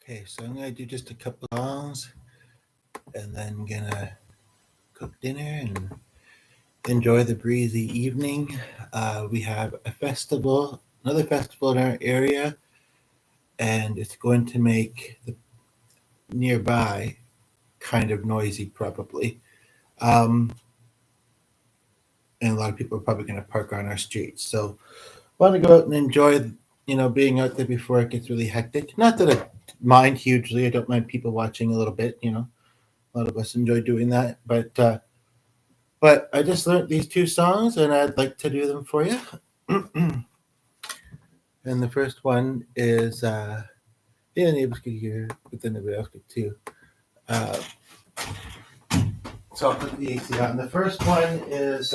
Okay, so I'm gonna do just a couple songs, and then gonna cook dinner and enjoy the breezy evening. We have another festival in our area, and it's going to make the nearby kind of noisy, probably. Um, and a lot of people are probably going to park on our streets. So, want to go out and enjoy, being out there before it gets really hectic. Not that I mind hugely. I don't mind people watching a little bit. A lot of us enjoy doing that, but I just learned these two songs, and I'd like to do them for you. And the first one is, yeah, neighbors could hear, but then everybody else could too. Uh, so I'll put the AC on. The first one is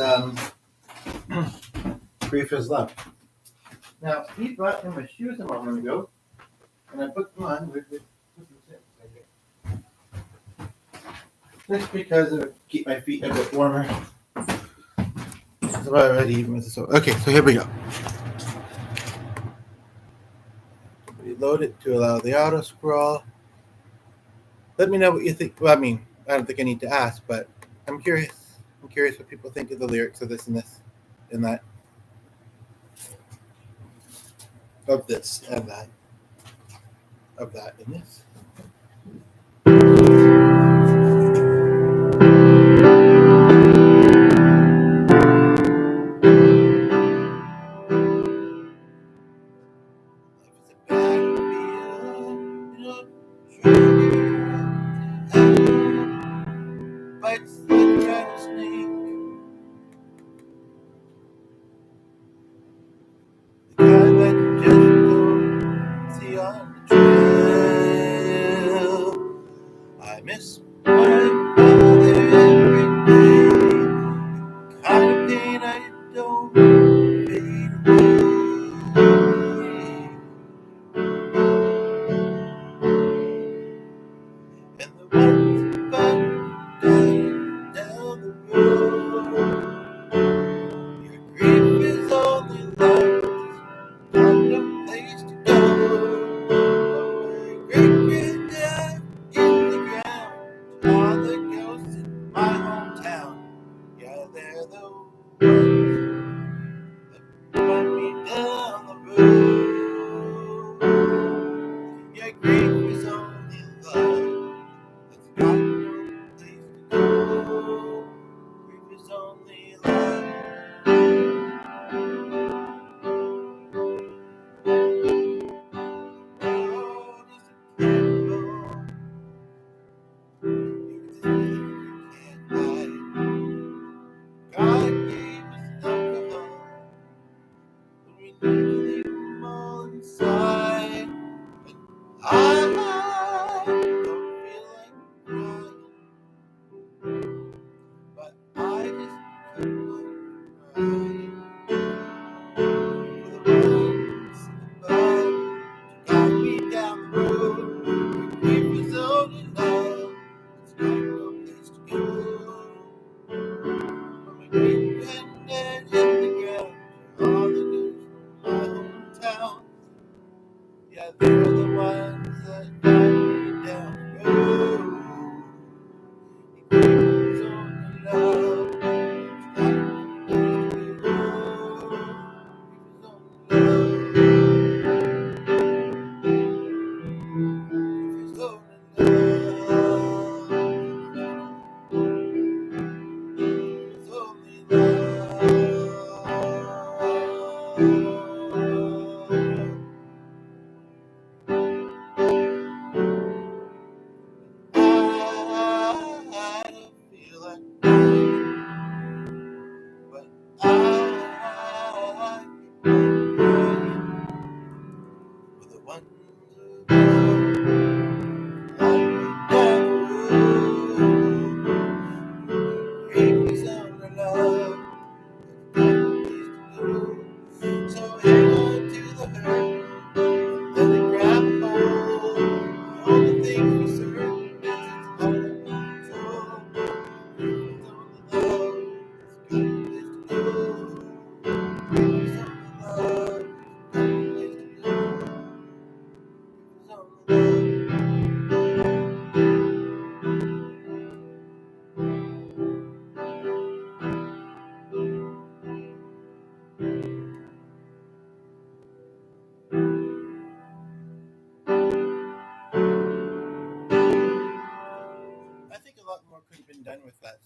Grief is Love. Now, he brought me my shoes a moment ago, and I put them on just because it would keep my feet a bit warmer. So already even with this. Okay, so here we go. Reload it to allow the auto scroll. Let me know what you think. Well, I mean, I don't think I need to ask, but I'm curious. I'm curious what people think of the lyrics of this and this and that. Of this and that. Of that and this. Bites like rattlesnake. The kind that you just don't see on the train.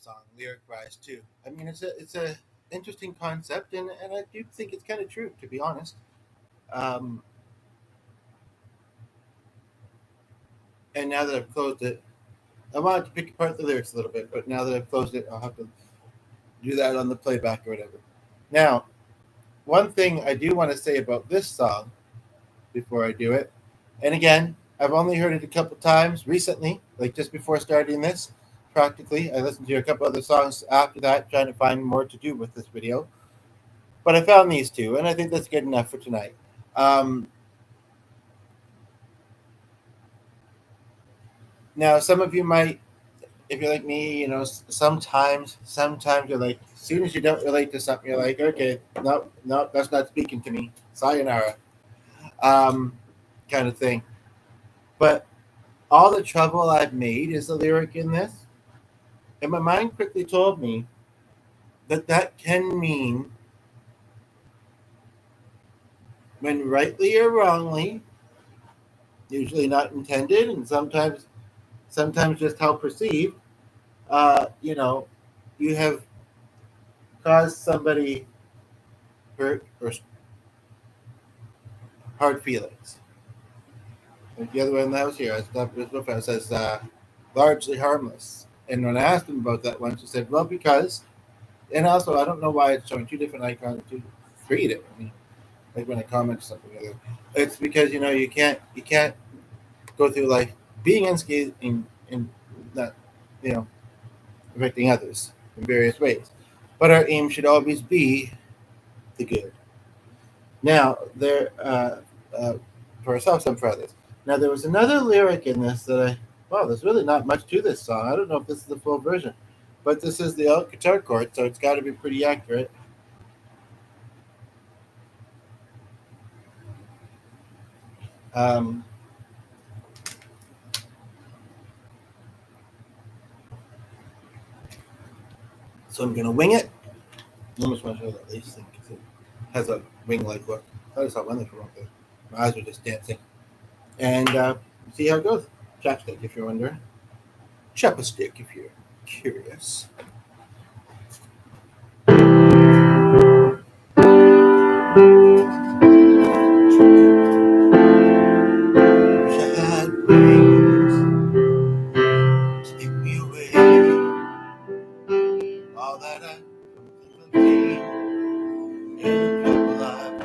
song, lyric-wise too. I mean, it's a interesting concept, and I do think it's kind of true, to be honest. Um, and now that I've closed it, I wanted to pick apart the lyrics a little bit, but now that I've closed it, I'll have to do that on the playback or whatever. Now, one thing I do want to say about this song before I do it, and again, I've only heard it a couple times recently, like just before starting this. Practically, I listened to a couple other songs after that, trying to find more to do with this video. But I found these two, and I think that's good enough for tonight. Um, Now, some of you might, if you're like me, sometimes you're like, as soon as you don't relate to something, you're like, okay, no, no, that's not speaking to me. Sayonara, um, kind of thing. But all the trouble I've made is the lyric in this, and my mind quickly told me that that can mean, when rightly or wrongly, usually not intended, and sometimes just how perceived, you know, you have caused somebody hurt or hard feelings. Like the other one that was here, I stopped his profile says largely harmless. And when I asked him about that one, she said, "Well, because," and also I don't know why it's showing two different icons, three different. I mean, like when I comment something, it's because you can't go through life being unscathed and not you know affecting others in various ways. But our aim should always be the good. Now, for ourselves and for others. Now, there was another lyric in this wow, there's really not much to this song. I don't know if this is the full version, but this is the alt guitar chord, so it's got to be pretty accurate. Um, so I'm going to wing it. I almost want to show that lace thing because it has a wing-like look. I just saw one thing from up there. My eyes are just dancing. And see how it goes. Chapstick, if you're wondering. Chapstick, if you're curious. Wish I had wings, take me away. All that I think and the trouble I've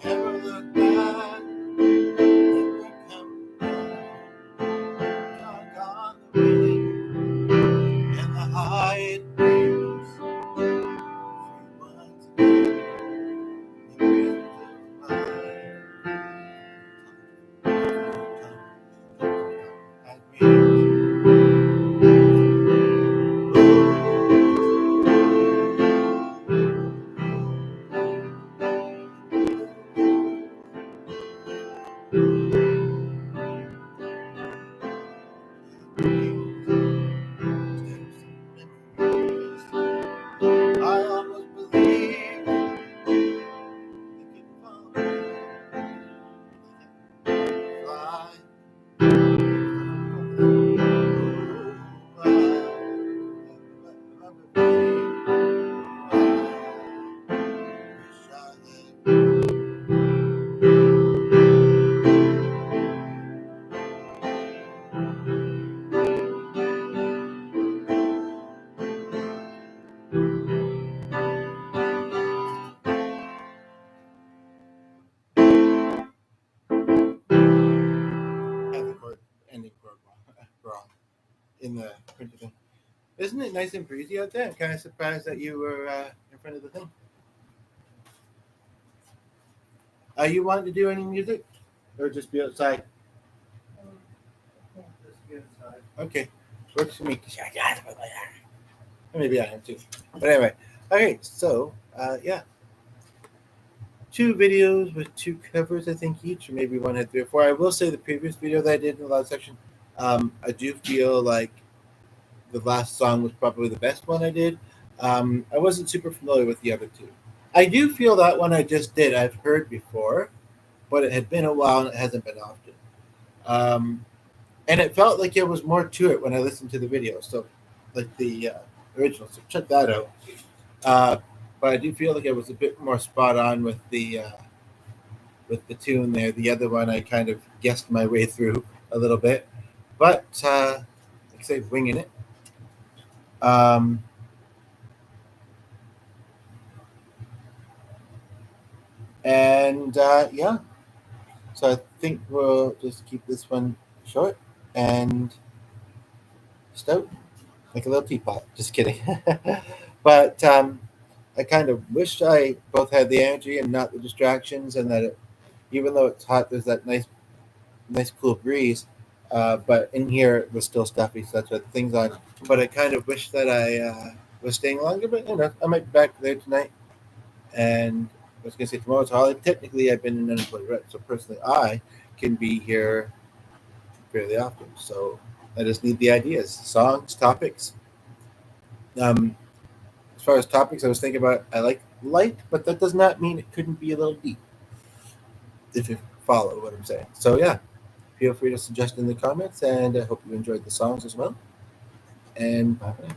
never look back, never come back on the wing and the high it brings. Once again, I almost believed it could fly. Have the chord ending chord wrong in the printed thing. Isn't it nice and breezy out there? I'm kind of surprised that you were in front of the thing. Are you wanting to do any music, or just be outside? Just be outside. Okay, works for me. Maybe I am too. But anyway, okay. So yeah, two videos with two covers, I think each, or maybe one had three or four. I will say the previous video that I did in the last section I do feel like the last song was probably the best one I did. I wasn't super familiar with the other two. I do feel that one I just did I've heard before, but it had been a while and it hasn't been often. Um, and it felt like there was more to it when I listened to the video. So, like the original. So check that out. Uh, but I do feel like it was a bit more spot on with the tune there. The other one I kind of guessed my way through a little bit, but like I say, winging it. Um, and yeah, so I think we'll just keep this one short and stout, like a little teapot. Just kidding. But I kind of wish I both had the energy and not the distractions, and that even though it's hot, there's that nice cool breeze. But in here it was still stuffy, so that's what things on. But I kind of wish that I was staying longer. But I might be back there tonight. And I was gonna say tomorrow's holiday. Technically, I've been in unemployed rent, so personally, I can be here fairly often. So I just need the ideas, songs, topics. Um, as far as topics, I was thinking about I like light, but that does not mean it couldn't be a little deep. If you follow what I'm saying. So yeah, feel free to suggest in the comments, and I hope you enjoyed the songs as well. And bye for now.